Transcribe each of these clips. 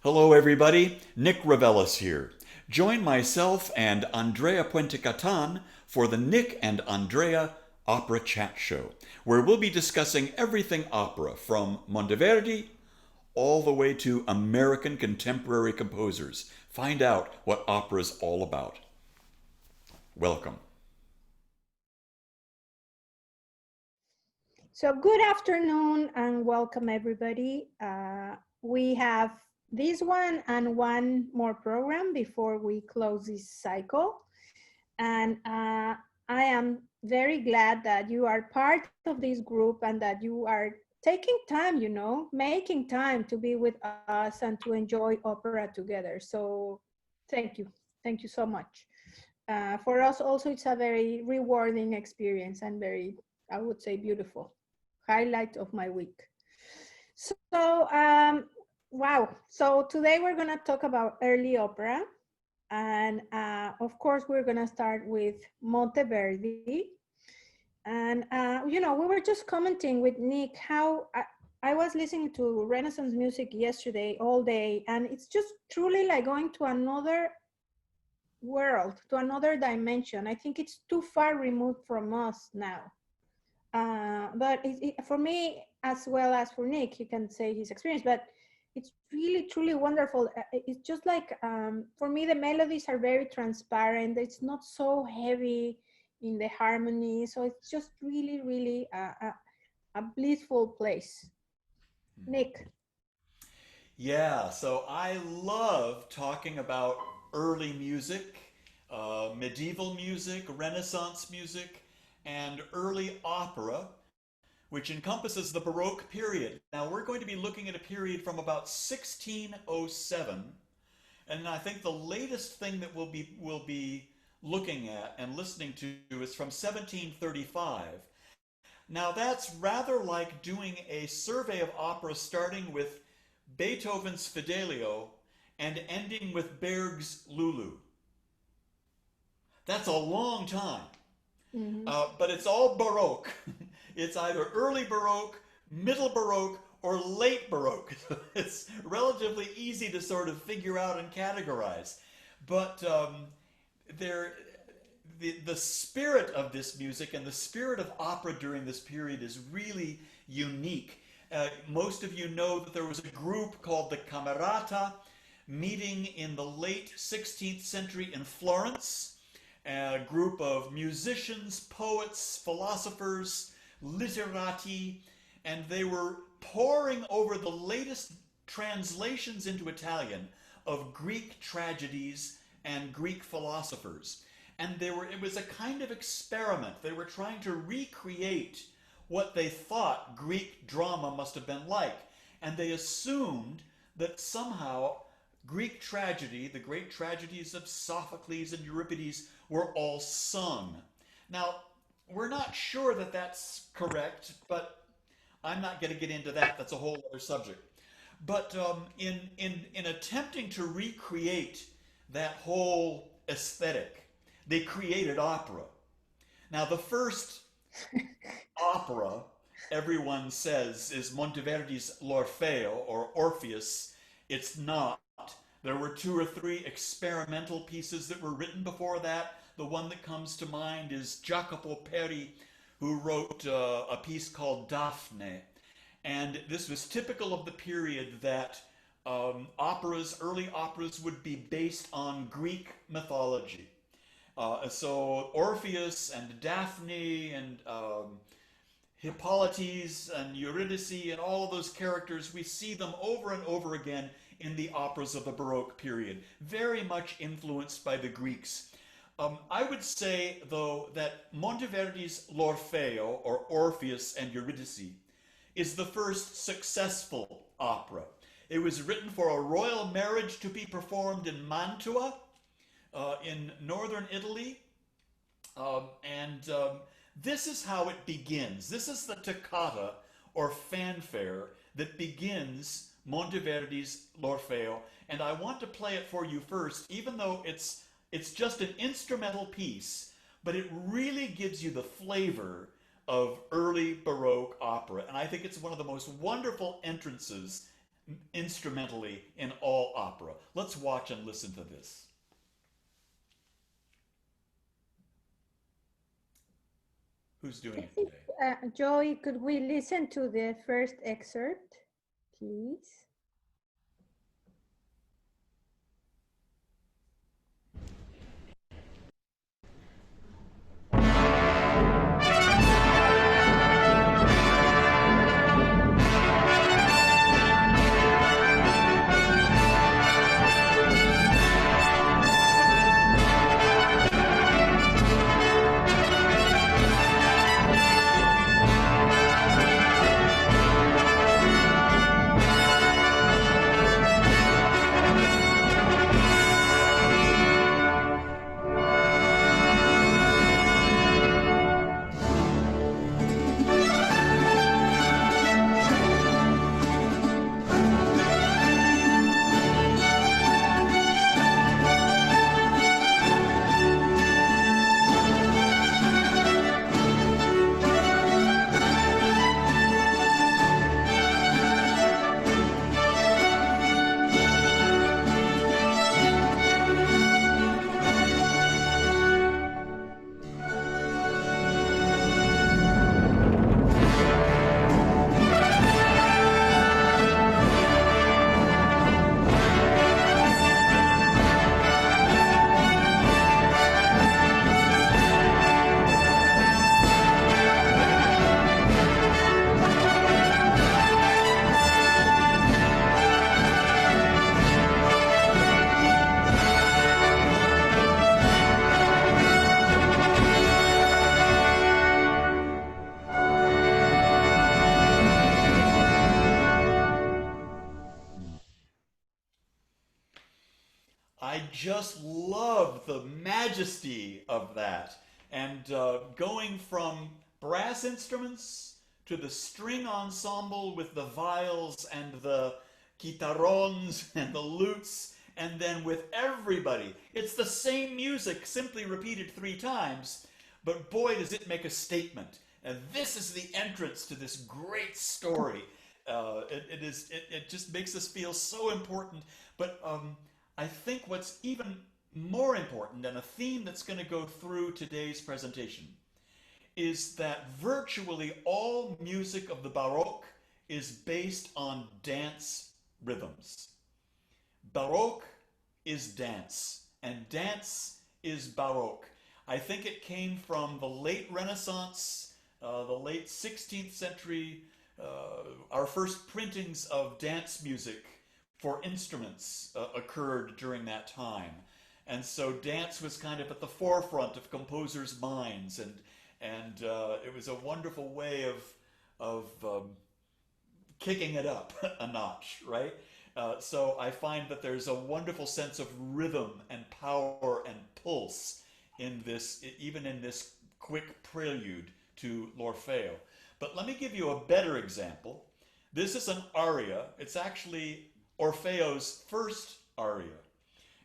Hello, everybody. Nick Ravellis here. Join myself and Andrea Puentecatan for the Nic and Andrea Opera Chat Show, where we'll be discussing everything opera from Monteverdi all the way to American contemporary composers. Find out what opera's all about. Welcome. So good afternoon and welcome everybody. We have this one and one more program before we close this cycle. And I am very glad that you are part of this group and that you are taking time, making time to be with us and to enjoy opera together. So thank you. Thank you so much. For us also, it's a very rewarding experience and very, I would say, beautiful highlight of my week. So, wow. So today we're going to talk about early opera. And of course, we're going to start with Monteverdi. And, we were just commenting with Nick how I was listening to Renaissance music yesterday all day. And it's just truly like going to another world, to another dimension. I think it's too far removed from us now. But for me, as well as for Nick, he can say his experience, but it's really, truly wonderful. It's just like, for me, the melodies are very transparent. It's not so heavy in the harmony. So it's just really, really a blissful place. Nick. Yeah, so I love talking about early music, medieval music, Renaissance music, and early opera, which encompasses the Baroque period. Now, we're going to be looking at a period from about 1607, and I think the latest thing that we'll be looking at and listening to is from 1735. Now, that's rather like doing a survey of opera starting with Beethoven's Fidelio and ending with Berg's Lulu. That's a long time. Mm-hmm. But it's all Baroque. It's either early Baroque, middle Baroque, or late Baroque. It's relatively easy to sort of figure out and categorize. But there, the spirit of this music and the spirit of opera during this period is really unique. Most of you know that there was a group called the Camerata meeting in the late 16th century in Florence, a group of musicians, poets, philosophers, literati, and they were poring over the latest translations into Italian of Greek tragedies and Greek philosophers. And it was a kind of experiment. They were trying to recreate what they thought Greek drama must have been like. And they assumed that somehow Greek tragedy, the great tragedies of Sophocles and Euripides, were all sung. Now, we're not sure that that's correct, but I'm not going to get into that. That's a whole other subject. But in attempting to recreate that whole aesthetic, they created opera. Now, the first opera everyone says is Monteverdi's L'Orfeo or Orpheus. It's not. There were two or three experimental pieces that were written before that. The one that comes to mind is Jacopo Peri, who wrote a piece called Daphne. And this was typical of the period that early operas would be based on Greek mythology. So Orpheus and Daphne and Hippolytes and Eurydice and all of those characters, we see them over and over again in the operas of the Baroque period, very much influenced by the Greeks. I would say, though, that Monteverdi's L'Orfeo, or Orpheus and Eurydice, is the first successful opera. It was written for a royal marriage to be performed in Mantua, in northern Italy. And this is how it begins. This is the toccata or fanfare that begins Monteverdi's L'Orfeo. And I want to play it for you first, even though it's just an instrumental piece, but it really gives you the flavor of early Baroque opera. And I think it's one of the most wonderful entrances instrumentally in all opera. Let's watch and listen to this. Who's doing it today? Joey, could we listen to the first excerpt, please? I just love the majesty of that. And going from brass instruments to the string ensemble with the viols and the guitarrons and the lutes, and then with everybody. It's the same music, simply repeated 3 times, but boy, does it make a statement. And this is the entrance to this great story. It just makes us feel so important. But I think what's even more important, and a theme that's going to go through today's presentation, is that virtually all music of the Baroque is based on dance rhythms. Baroque is dance, and dance is Baroque. I think it came from the late Renaissance, the late 16th century. Our first printings of dance music for instruments occurred during that time. And so dance was kind of at the forefront of composers' minds, and it was a wonderful way of kicking it up a notch, right? So I find that there's a wonderful sense of rhythm and power and pulse in this, even in this quick prelude to L'Orfeo. But let me give you a better example. This is an aria. It's actually Orfeo's first aria.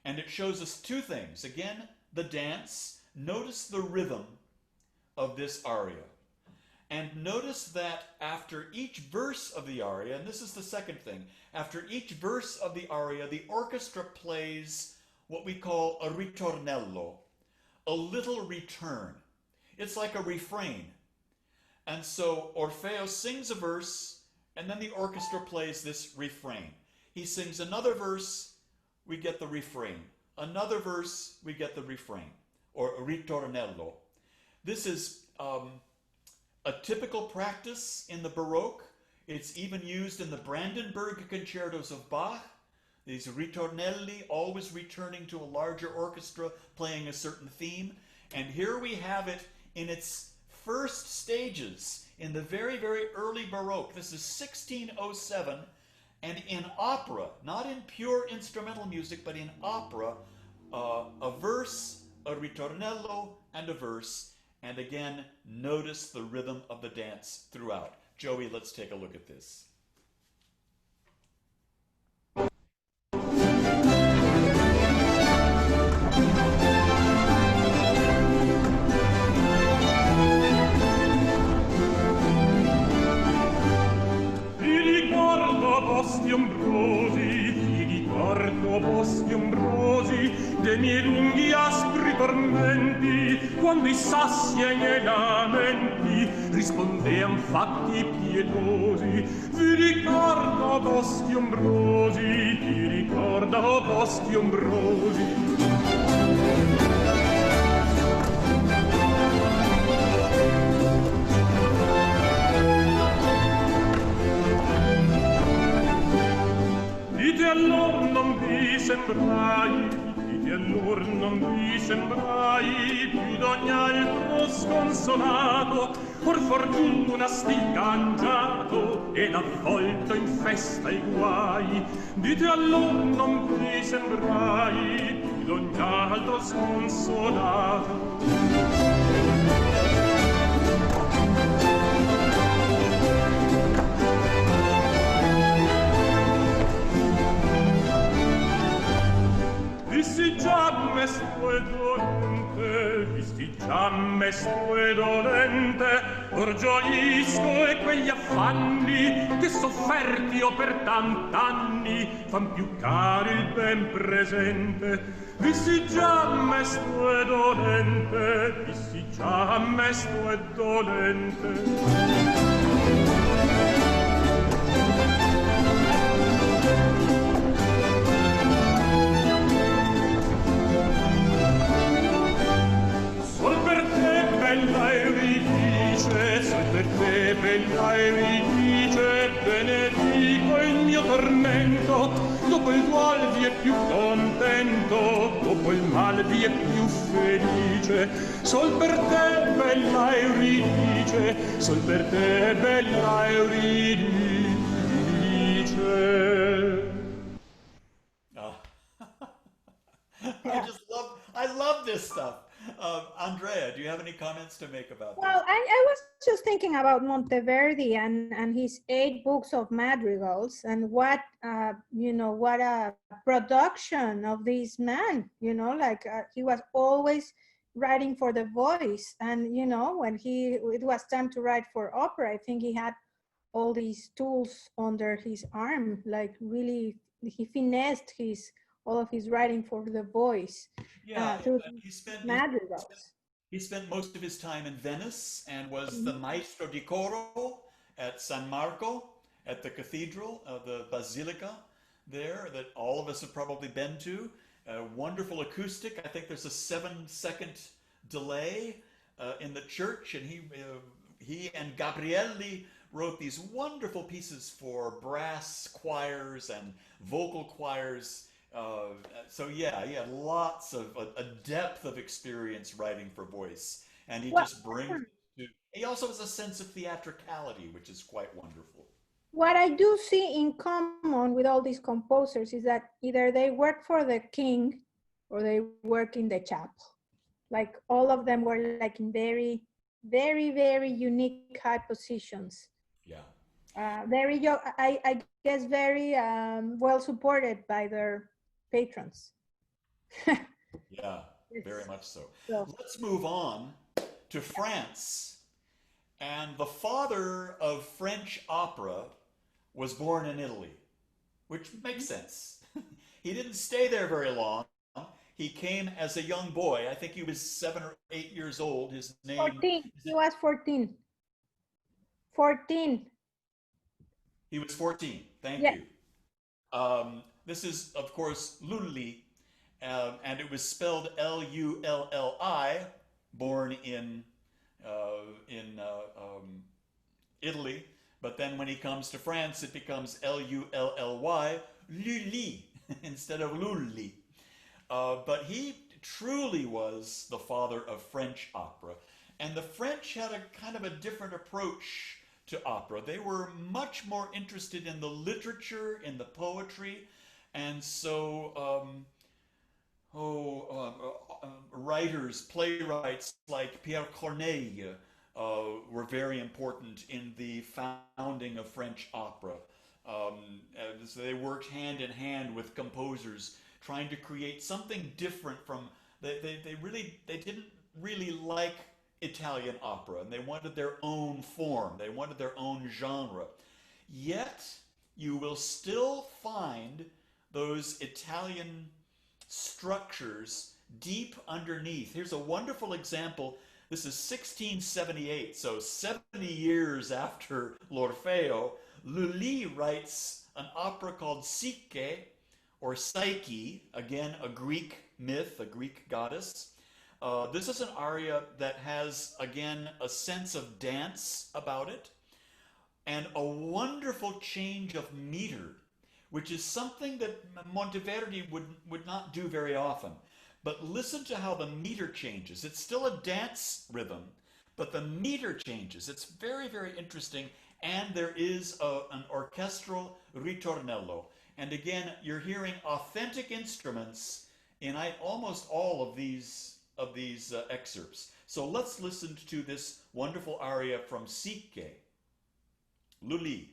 And it shows us 2 things. Again, the dance. Notice the rhythm of this aria. And notice that after each verse of the aria, and this is the second thing, after each verse of the aria, the orchestra plays what we call a ritornello, a little return. It's like a refrain. And so Orfeo sings a verse, and then the orchestra plays this refrain. He sings another verse, we get the refrain. Another verse, we get the refrain, or ritornello. This is a typical practice in the Baroque. It's even used in the Brandenburg concertos of Bach. These ritornelli, always returning to a larger orchestra, playing a certain theme. And here we have it in its first stages, in the very, very early Baroque. This is 1607, and in opera, not in pure instrumental music, but in opera, a verse, a ritornello, and a verse. And again, notice the rhythm of the dance throughout. Joey, let's take a look at this. boschi ombrosi, ti ricordo boschi ombrosi, dei miei lunghi aspri tormenti, quando i sassi ai miei lamenti rispondean fatti pietosi. Vi ricordo boschi ombrosi, ti ricordo boschi ombrosi. Dite allor non vi sembrai, dite allor non vi sembrai più d'ogni altro sconsolato, or fortuna stil cangiato ed avvolto in festa i guai. Dite allor non vi sembrai più d'ogni altro sconsolato. Visti già mesto e dolente, visti già mesto e dolente, or gioisco e quegli affanni che sofferti ho per tant'anni fan più caro il ben presente. Visti già mesto e dolente, visti già mesto e dolente. Bella Euridice, sol per te, bella Euridice, benedico il mio tormento, dopo il qual vi è più contento, dopo il mal vi è più felice. Sol per te, bella Euridice, sol per te, bella Euridice. I love this stuff. Andrea, do you have any comments to make about Well, I was just thinking about Monteverdi and his 8 books of madrigals, and what, what a production of this man, like he was always writing for the voice. And, when it was time to write for opera, I think he had all these tools under his arm, like really, he finessed all of his writing for the voice. Yeah, Through he madrigals. he spent most of his time in Venice and was the maestro di coro at San Marco, at the cathedral, the basilica there that all of us have probably been to. Wonderful acoustic. I think there's a 7-second delay in the church, and he and Gabrielli wrote these wonderful pieces for brass choirs and vocal choirs. So yeah, he had lots of a depth of experience writing for voice, and he just brings it to. He also has a sense of theatricality, which is quite wonderful. What I do see in common with all these composers is that either they work for the king or they work in the chapel. Like all of them were like in very, very, very unique high positions. Yeah. Very young, I guess very well supported by their patrons. Yeah, very much so. Let's move on to France. And the father of French opera was born in Italy, which makes sense. He didn't stay there very long. He came as a young boy. I think he was 7 or 8 years old. His name 14. He was 14. 14. He was 14. Thank you. This is, of course, Lulli, and it was spelled Lulli, born in Italy. But then when he comes to France, it becomes Lully, Lulli, instead of Lulli. But he truly was the father of French opera. And the French had a kind of a different approach to opera. They were much more interested in the literature, in the poetry, and so writers, playwrights like Pierre Corneille were very important in the founding of French opera. So they worked hand in hand with composers, trying to create something different from. They didn't really like Italian opera, and they wanted their own form. They wanted their own genre. Yet you will still find those Italian structures deep underneath. Here's a wonderful example. This is 1678, so 70 years after L'Orfeo. Lully writes an opera called Psyche, or Psyche, again a Greek myth, a Greek goddess. This is an aria that has, again, a sense of dance about it, and a wonderful change of meter, which is something that Monteverdi would not do very often. But listen to how the meter changes. It's still a dance rhythm, but the meter changes. It's very, very interesting, and there is an orchestral ritornello. And again, you're hearing authentic instruments in almost all of these excerpts. So let's listen to this wonderful aria from Psyche. Lully.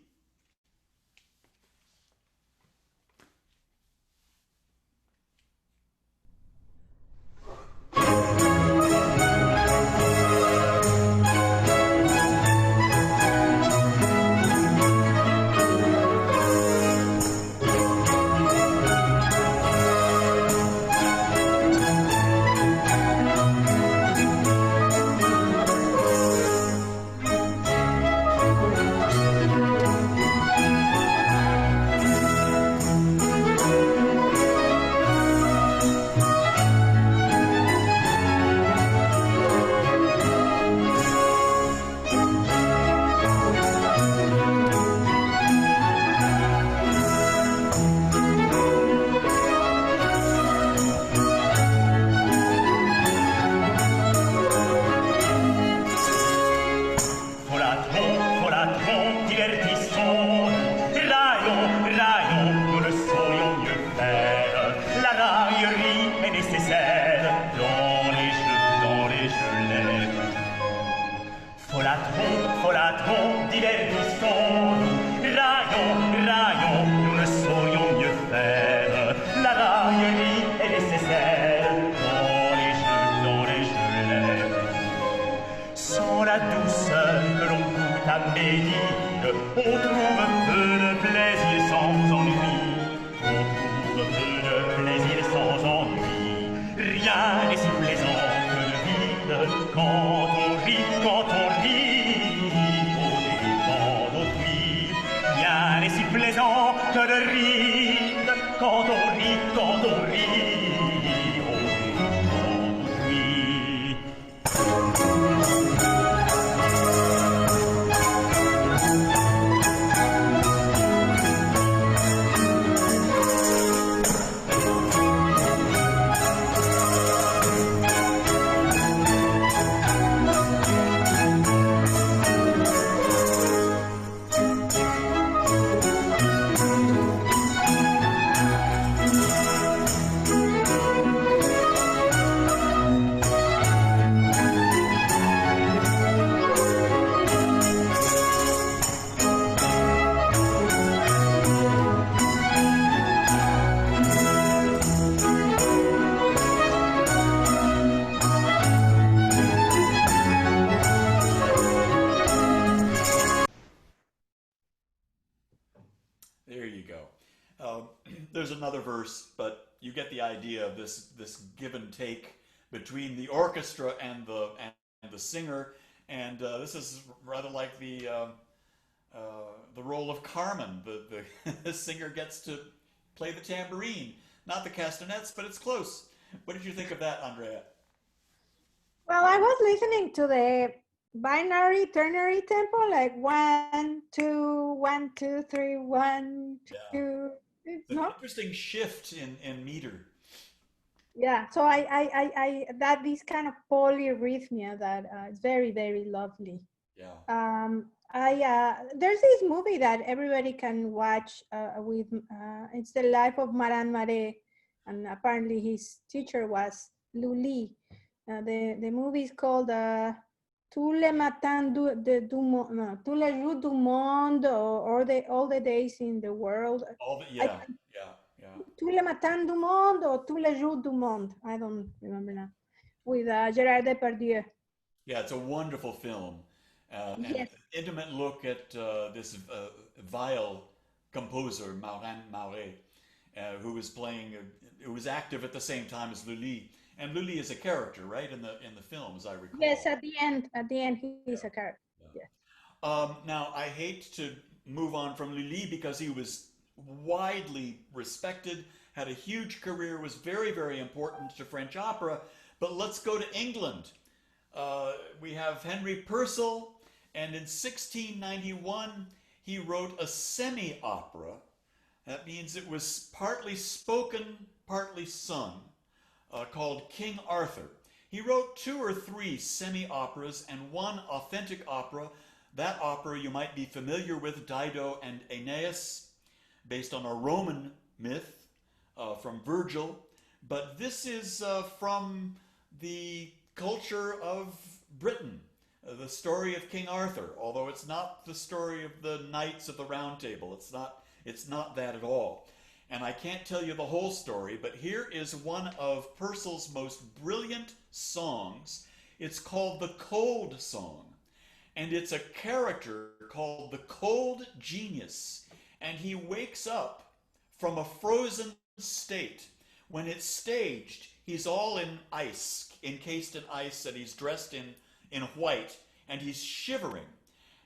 There you go. There's another verse, but you get the idea of this give and take between the orchestra and the singer, and this is rather like the role of Carmen. The singer gets to play the tambourine, not the castanets, but it's close. What did you think of that, Andrea? Well, I was listening to the binary ternary tempo, like 1, 2, 1, 2, 3, 1, 2. It's an interesting shift in meter. Yeah, so I that this kind of polyrhythmia that is very, very lovely. Yeah. There's this movie that everybody can watch with it's the life of Maran Mare, and apparently his teacher was Lully. The movie is called Tous les matins tous les jours du monde, or all the days in the world. Yeah. Tous les matins du monde or tous les jours du monde. I don't remember now. With Gérard Depardieu. Yeah, it's a wonderful film. And yes. an intimate look at this viol composer Marin Mauret, who was playing, who was active at the same time as Lully. And Lully is a character, right, in the film, as I recall. Yes, at the end he's a character. Yeah. Yes. Now, I hate to move on from Lully because he was widely respected, had a huge career, was very, very important to French opera. But let's go to England. We have Henry Purcell, and in 1691, he wrote a semi-opera. That means it was partly spoken, partly sung, called King Arthur. He wrote 2 or 3 semi-operas and 1 authentic opera. That opera you might be familiar with, Dido and Aeneas, based on a Roman myth from Virgil. But this is from the culture of Britain, the story of King Arthur, although it's not the story of the Knights of the Round Table. It's not that at all. And I can't tell you the whole story, but here is one of Purcell's most brilliant songs. It's called the Cold Song, and it's a character called the Cold Genius, and he wakes up from a frozen state. When it's staged, he's all in ice, encased in ice, and he's dressed in white, and he's shivering.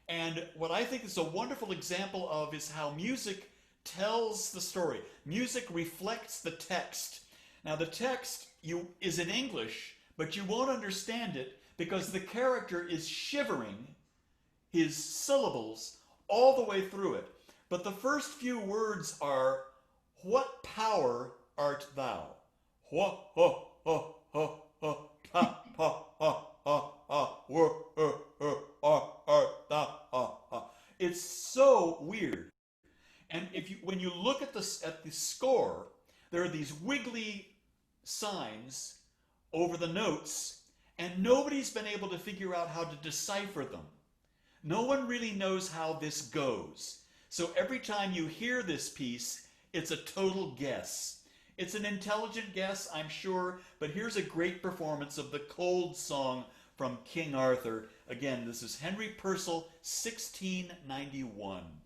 And what I think is a wonderful example of is how music tells the story. Music reflects the text. Now, the text is in English, but you won't understand it because the character is shivering his syllables all the way through it. But the first few words are, "What power art thou?" Art thou? It's so weird. And when you look at the score, there are these wiggly signs over the notes, and nobody's been able to figure out how to decipher them. No one really knows how this goes. So every time you hear this piece, it's a total guess. It's an intelligent guess, I'm sure, but here's a great performance of the Cold Song from King Arthur. Again, this is Henry Purcell, 1691.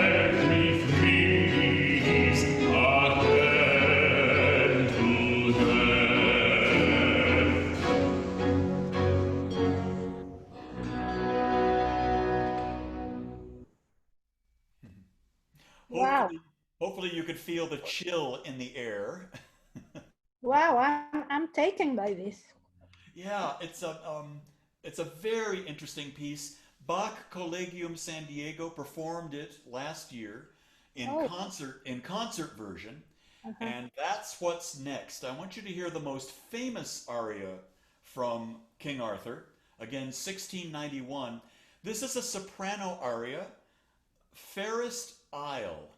Let me free. could feel the chill in the air. Wow, I'm taken by this. Yeah, it's a very interesting piece. Bach Collegium San Diego performed it last year Oh, in concert version, uh-huh. and that's what's next. I want you to hear the most famous aria from King Arthur, again 1691. This is a soprano aria, Fairest Isle,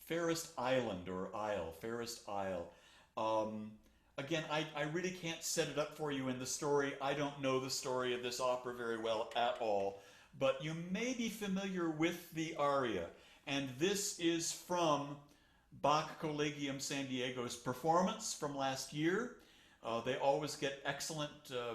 Fairest Island or Isle, Fairest Isle. Um, Again, I really can't set it up for you in the story. I don't know the story of this opera very well at all, but you may be familiar with the aria. And this is from Bach Collegium San Diego's performance from last year. They always get excellent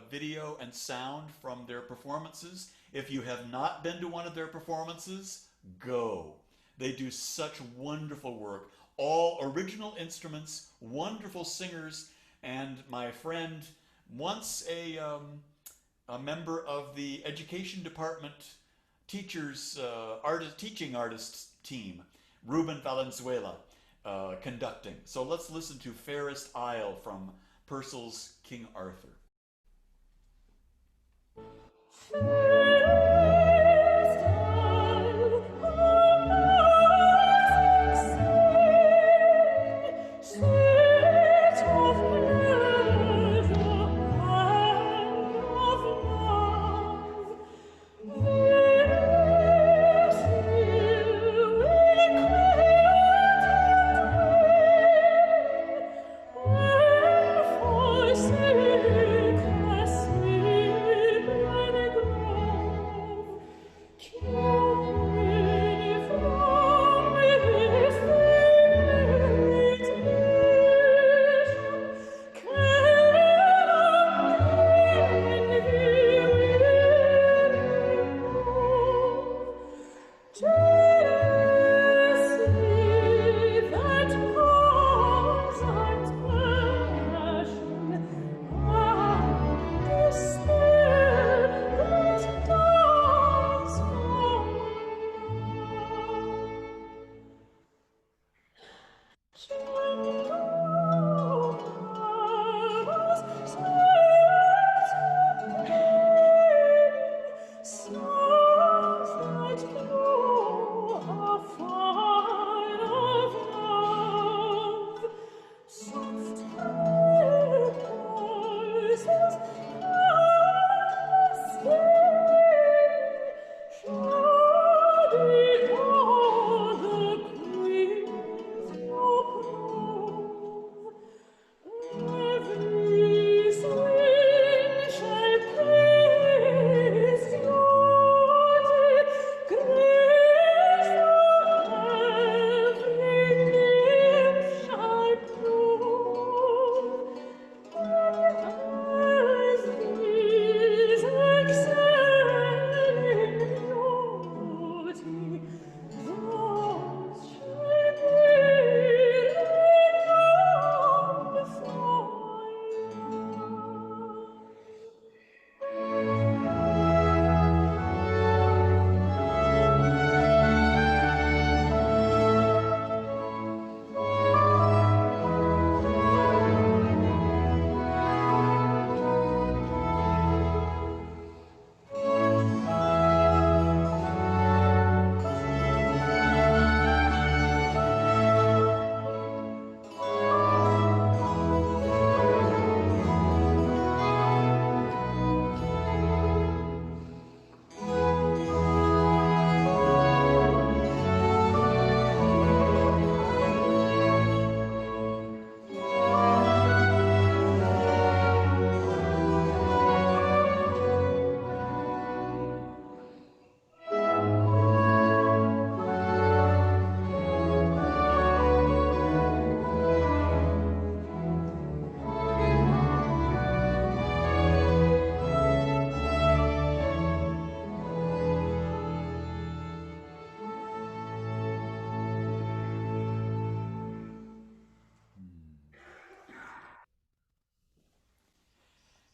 video and sound from their performances. If you have not been to one of their performances, go. They do such wonderful work. All original instruments, wonderful singers, and my friend, once a member of the education department teaching artists team, Ruben Valenzuela, conducting. So let's listen to Fairest Isle from Purcell's King Arthur.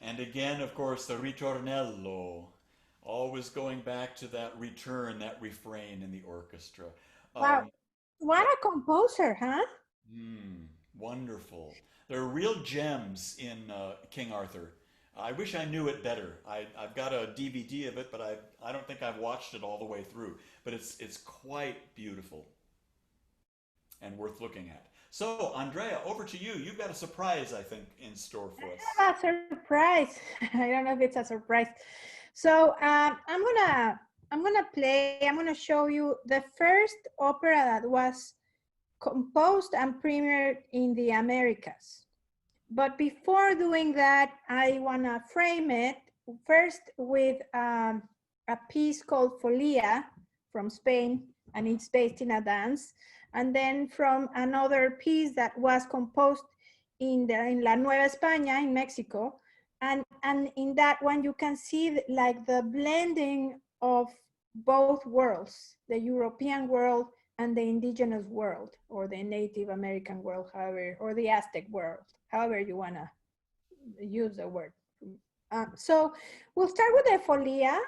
And again, of course, the ritornello, always going back to that return, that refrain in the orchestra. Wow, Um, what a composer, huh? Wonderful. There are real gems in King Arthur. I wish I knew it better. I've got a DVD of it, but I don't think I've watched it all the way through. But it's quite beautiful and worth looking at. So, Andrea, over to you. You've got a surprise, I think, in store for us. A surprise. I don't know if it's a surprise. So I'm gonna show you the first opera that was composed and premiered in the Americas. But before doing that, I wanna frame it first with a piece called Folia from Spain, and it's based in a dance. And then from another piece that was composed in La Nueva España in Mexico. And in that one, you can see like the blending of both worlds, the European world and the indigenous world, or the Native American world, however, or the Aztec world, however you wanna use the word. So we'll start with the Folia.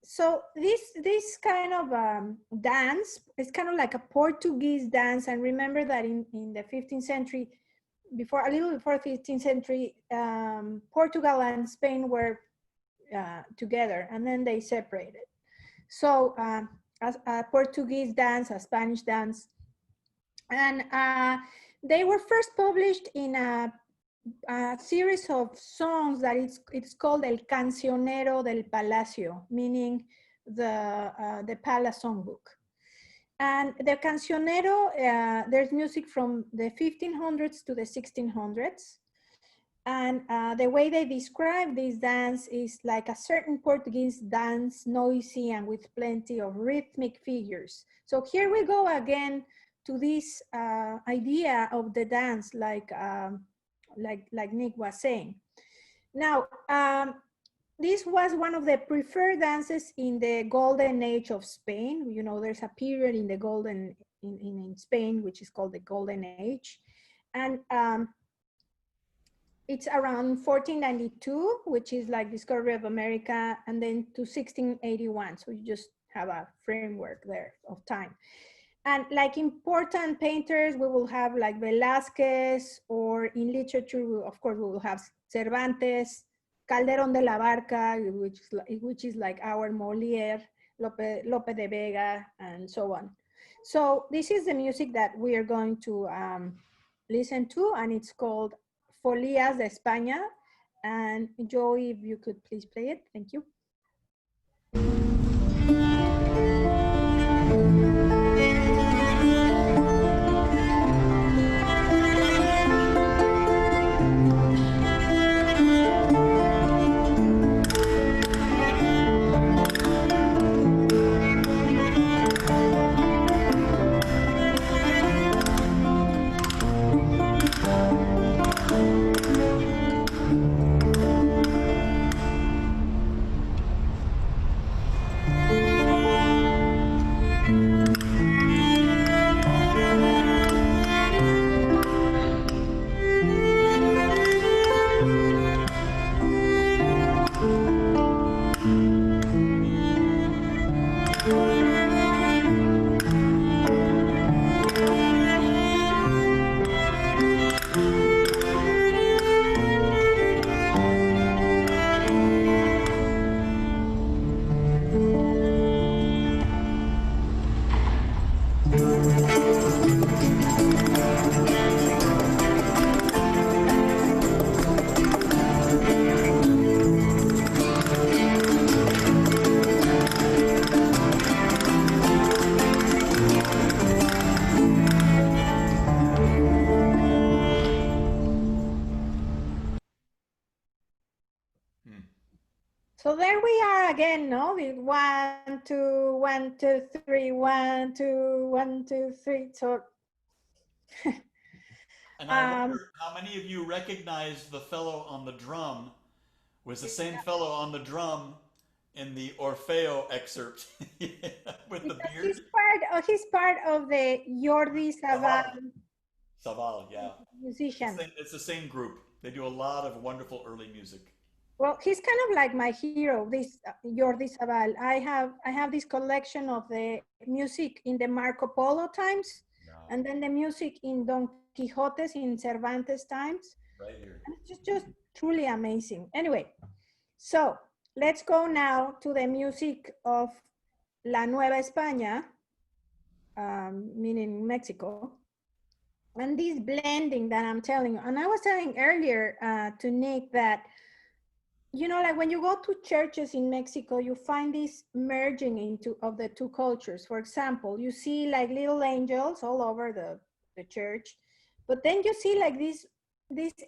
So this kind of dance is kind of like a Portuguese dance. And remember that in the 15th century, a little before 15th century, Portugal and Spain were together, and then they separated. So as a Portuguese dance, a Spanish dance, and they were first published in a series of songs that it's called El Cancionero del Palacio, meaning the palace songbook. And the Cancionero, there's music from the 1500s to the 1600s. And the way they describe this dance is like a certain Portuguese dance, noisy and with plenty of rhythmic figures. So here we go again to this idea of the dance, like Nic was saying. Now, this was one of the preferred dances in the golden age of Spain. You know, there's a period in the in Spain, which is called the Golden Age. And it's around 1492, which is like discovery of America, and then to 1681. So you just have a framework there of time. And like important painters, we will have like Velázquez, or in literature, of course, we will have Cervantes, Calderón de la Barca, which is like our Molière, Lope de Vega, and so on. So this is the music that we are going to listen to, and it's called Folias de España. And Joey, if you could please play it. Thank you. So there we are again, no? 1, 2, 1, 2, 3, 1, 2, 1, 2, 3. So. And I wonder how many of you recognize the fellow on the drum was the same fellow on the drum in the Orfeo excerpt with the beard. He's part of the Jordi Savall. Savall, yeah. Musician. It's the same group. They do a lot of wonderful early music. Well, he's kind of like my hero, this Jordi Savall. I have this collection of the music in the Marco Polo times. Yeah. And then the music in Don Quixote's in Cervantes times. Right here. And it's just truly amazing. Anyway, so let's go now to the music of La Nueva España, meaning Mexico. And this blending that I'm telling you, and I was telling earlier to Nick that, you know, like when you go to churches in Mexico, you find this merging into of the two cultures. For example, you see like little angels all over the church, but then you see like these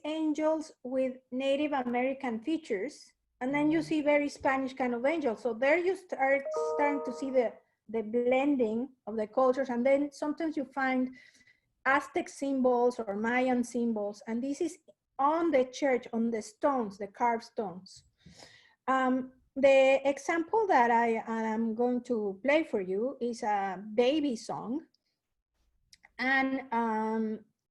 angels with Native American features, and then you see very Spanish kind of angels. So there you starting to see the blending of the cultures, and then sometimes you find Aztec symbols or Mayan symbols, and this is on the church, on the stones, the carved stones. The example that I am going to play for you is a baby song, and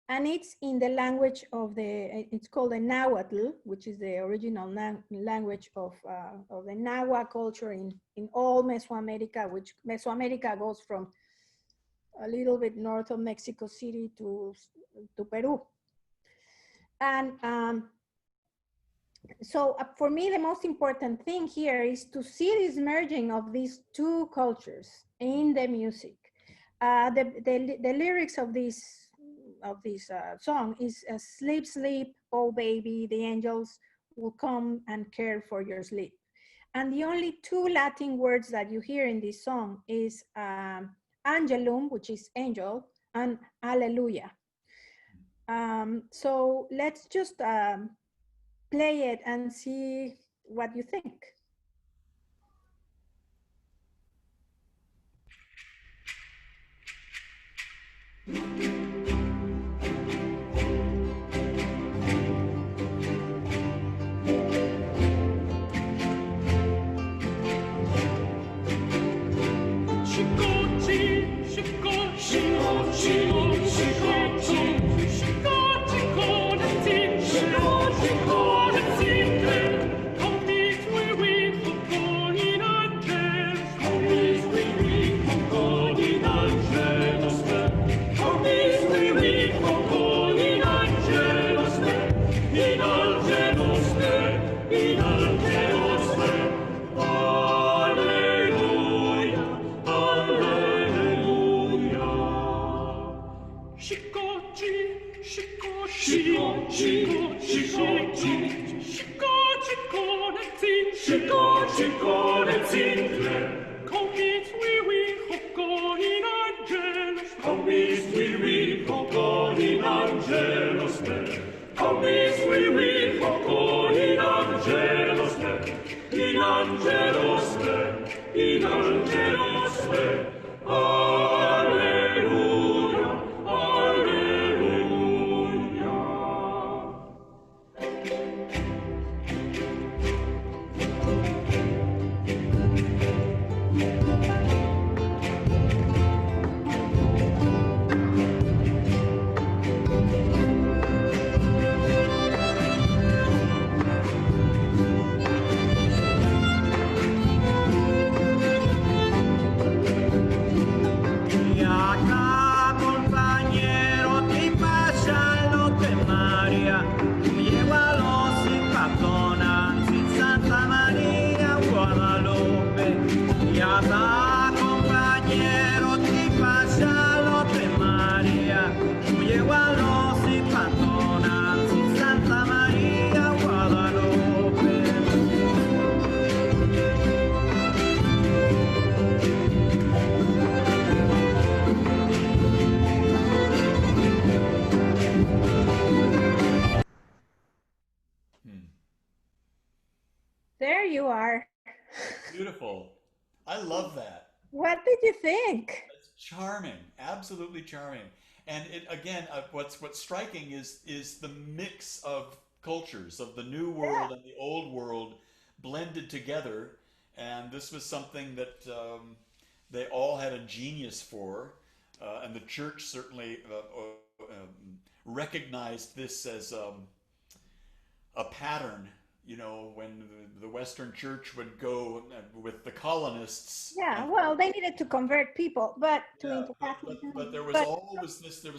it's in the language of it's called the Nahuatl, which is the original language of the Nahua culture in all Mesoamerica, which Mesoamerica goes from a little bit north of Mexico City to Peru. And so for me, the most important thing here is to see this merging of these two cultures in the music. The lyrics of this song is sleep, sleep, oh baby, the angels will come and care for your sleep. And the only two Latin words that you hear in this song is angelum, which is angel, and alleluia. So let's just play it and see what you think. There you are. Beautiful. I love that. What did you think? It's charming, absolutely charming. And it again, what's striking is the mix of cultures of the new world and the old world blended together. And this was something that they all had a genius for, and the church certainly recognized this as a pattern, you know, when the Western Church would go with the colonists. Yeah, and, well, they needed to convert people, but into but, Catholicism. but there was But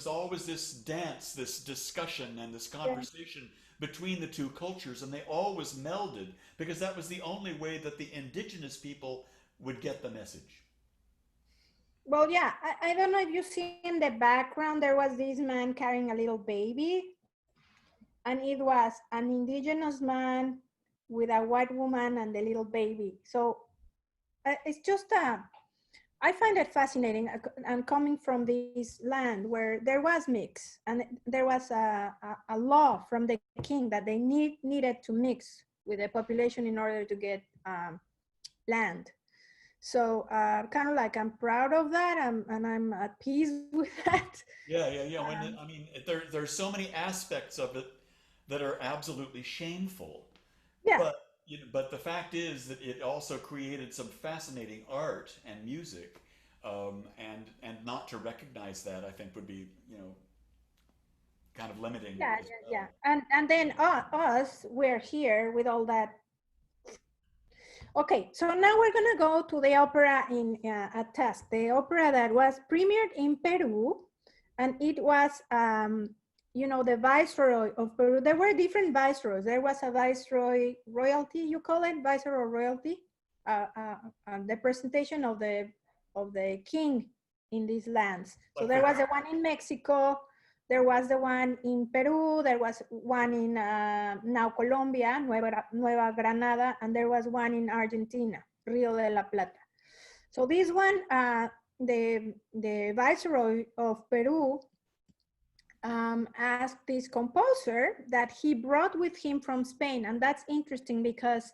always this dance, this discussion, and this conversation between the two cultures, and they always melded because that was the only way that the indigenous people would get the message. well, yeah, I don't know if you see in the background, there was this man carrying a little baby, and it was an indigenous man with a white woman and the little baby. So it's just I find it fascinating. And coming from this land where there was mix, and there was a law from the king that they needed to mix with the population in order to get land. So kind of like I'm proud of that, and I'm at peace with that. Yeah. I mean, there's so many aspects of it that are absolutely shameful. Yeah. But but the fact is that it also created some fascinating art and music, and not to recognize that, I think, would be, you know, kind of limiting. Yeah. And then us, we're here with all that. Okay, so now we're gonna go to the opera in a test. The opera that was premiered in Peru, and it was, you know, the viceroy of Peru. There were different viceroys. There was a viceroy royalty, you call it, viceroy royalty, the presentation of the king in these lands. So there was the one in Mexico, there was the one in Peru, there was one in now Colombia, Nueva Granada, and there was one in Argentina, Rio de la Plata. So this one, the viceroy of Peru asked this composer that he brought with him from Spain. And that's interesting because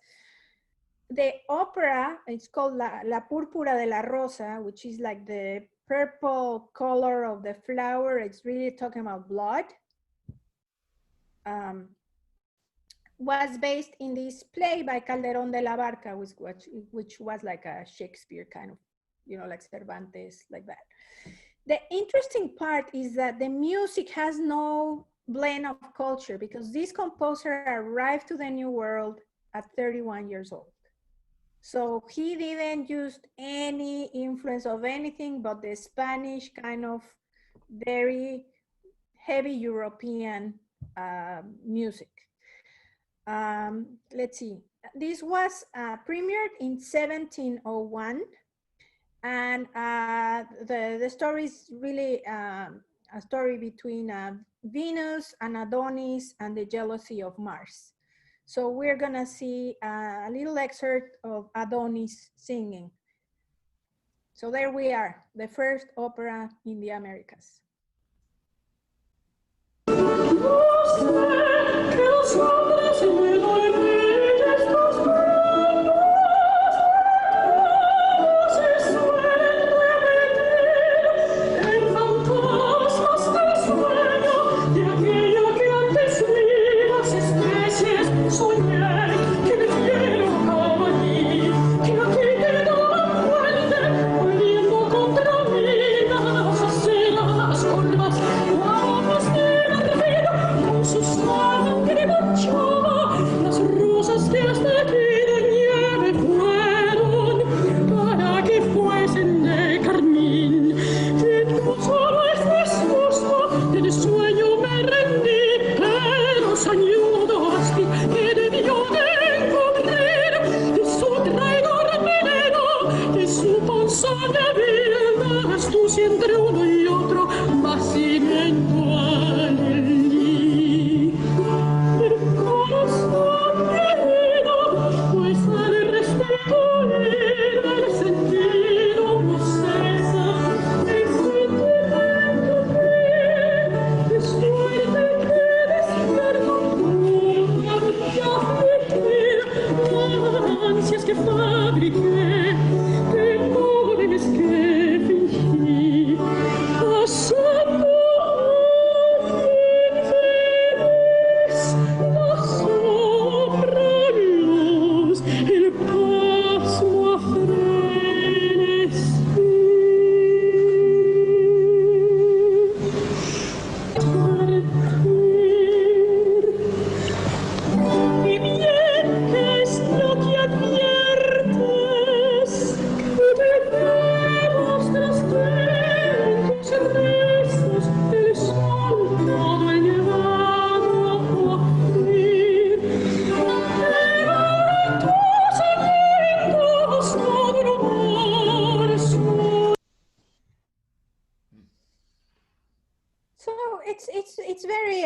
the opera, it's called La Púrpura de la Rosa, which is like the purple color of the flower. It's really talking about blood. Was based in this play by Calderón de la Barca, which was like a Shakespeare kind of, you know, like Cervantes, like that. The interesting part is that the music has no blend of culture because this composer arrived to the New World at 31 years old. So he didn't use any influence of anything but the Spanish kind of very heavy European music. Let's see. This was premiered in 1701. And the story is really a story between Venus and Adonis and the jealousy of Mars. So we're gonna see a little excerpt of Adonis singing. So there we are, the first opera in the Americas. Contra mí, no se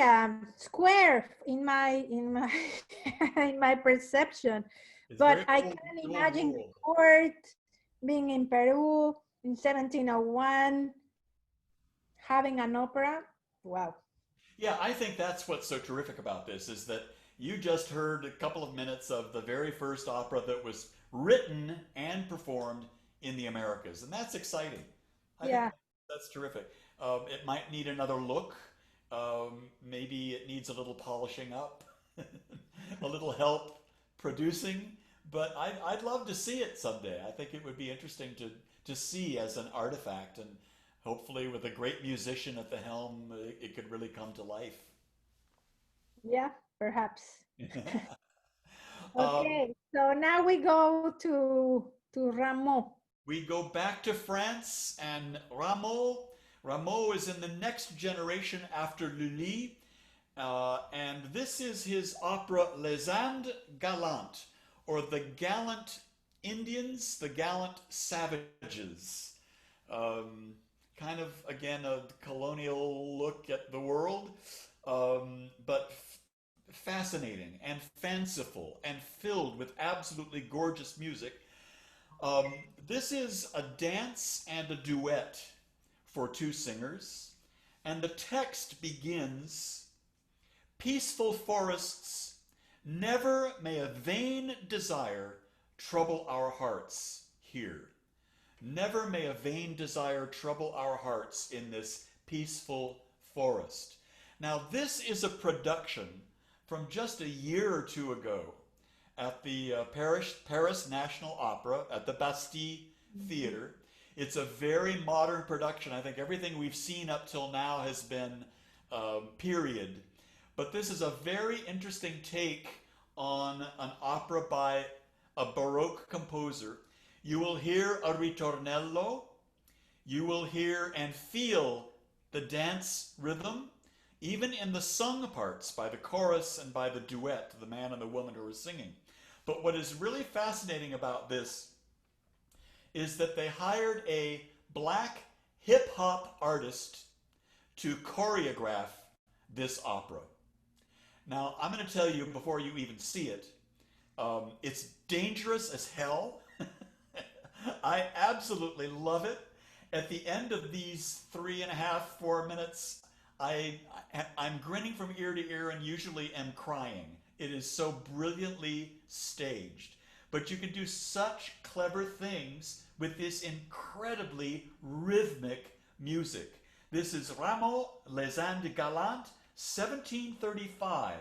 very square in my in my perception. It's But very I old, can old imagine the world. court being in Peru in 1701, having an opera. Wow. Yeah, I think that's what's so terrific about this is that you just heard a couple of minutes of the very first opera that was written and performed in the Americas, and that's exciting. I think Yeah. that's terrific. It might need another look. Maybe it needs a little polishing up, a little help producing, but I'd love to see it someday. I think it would be interesting to see as an artifact, and hopefully with a great musician at the helm, it could really come to life. Yeah, perhaps. Um, Okay, so now we go to Rameau. we go back to France, and Rameau. Rameau is in the next generation after Lully, and this is his opera Les Indes Galantes, or the Gallant Indians, the Gallant Savages. Um, Kind of, again, a colonial look at the world, but fascinating and fanciful and filled with absolutely gorgeous music. Um, this is a dance and a duet for two singers, and the text begins: Peaceful forests, never may a vain desire trouble our hearts here. Never may a vain desire trouble our hearts in this peaceful forest. Now, this is a production from just a year or two ago at the Paris National Opera at the Bastille Theater. It's a very modern production. I think everything we've seen up till now has been period. But this is a very interesting take on an opera by a Baroque composer. You will hear a ritornello. You will hear and feel the dance rhythm, even in the sung parts by the chorus and by the duet, the man and the woman who are singing. But what is really fascinating about this is that they hired a black hip hop artist to choreograph this opera. Now, I'm going to tell you before you even see it, it's dangerous as hell. I absolutely love it. At the end of these 3.5, 4 minutes, I'm grinning from ear to ear and usually am crying. It is so brilliantly staged. But you can do such clever things with this incredibly rhythmic music. This is Rameau, Les Indes Galantes, 1735.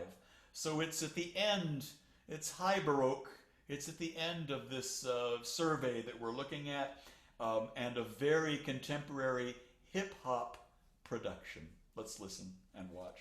So it's at the end, it's high Baroque. It's at the end of this survey that we're looking at, and a very contemporary hip-hop production. Let's listen and watch.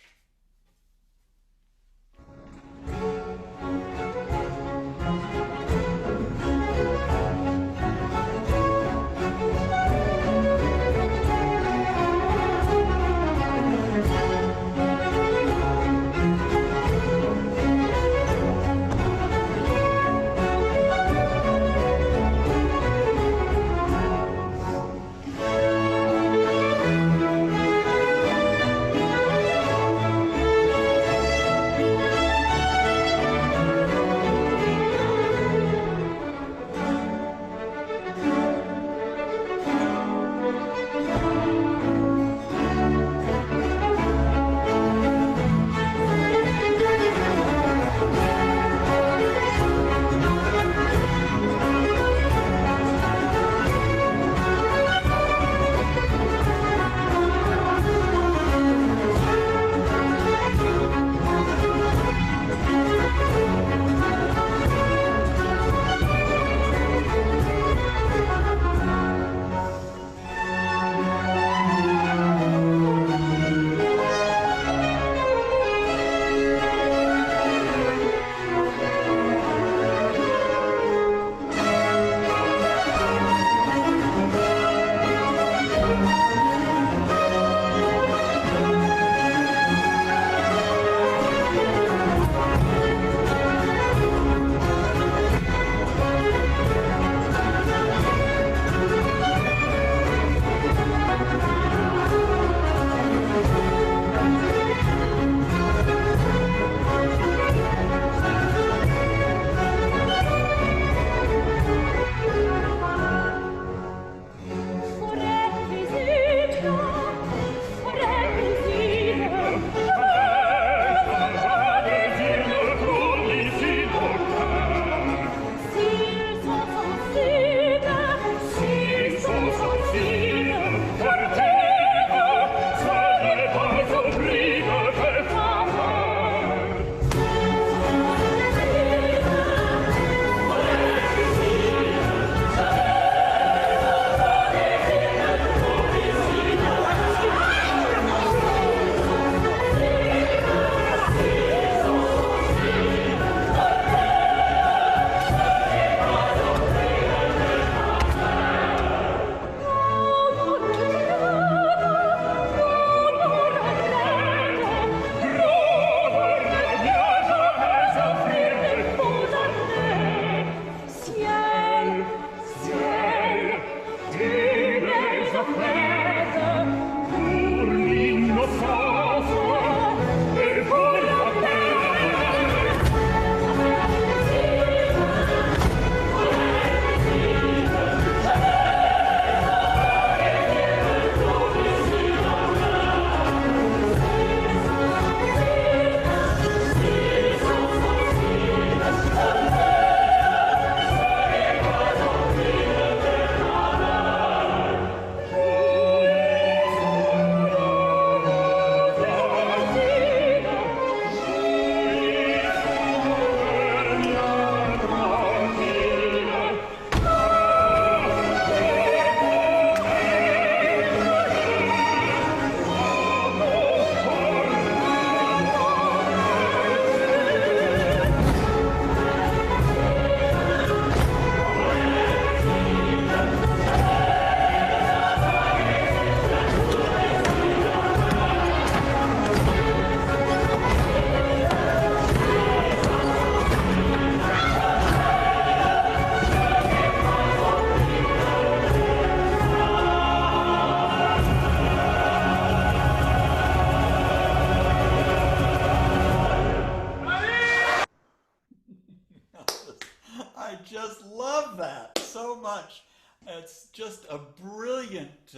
much. It's just a brilliant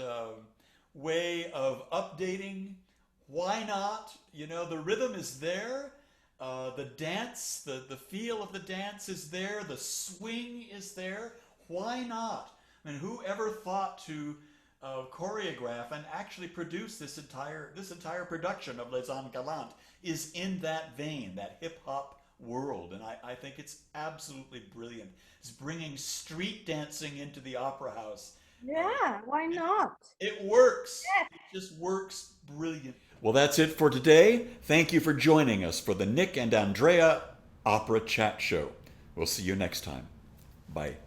way of updating. Why not? You know, the rhythm is there. The dance, the feel of the dance is there. The swing is there. Why not? I mean, who ever thought to choreograph and actually produce this entire production of Les Ans Galants is in that vein, that hip hop world, and I think it's absolutely brilliant. It's bringing street dancing into the opera house. Yeah, why not? It works. Yes. It just works brilliant. Well, that's it for today. Thank you for joining us for the Nic and Andrea Opera Chat Show. We'll see you next time. Bye.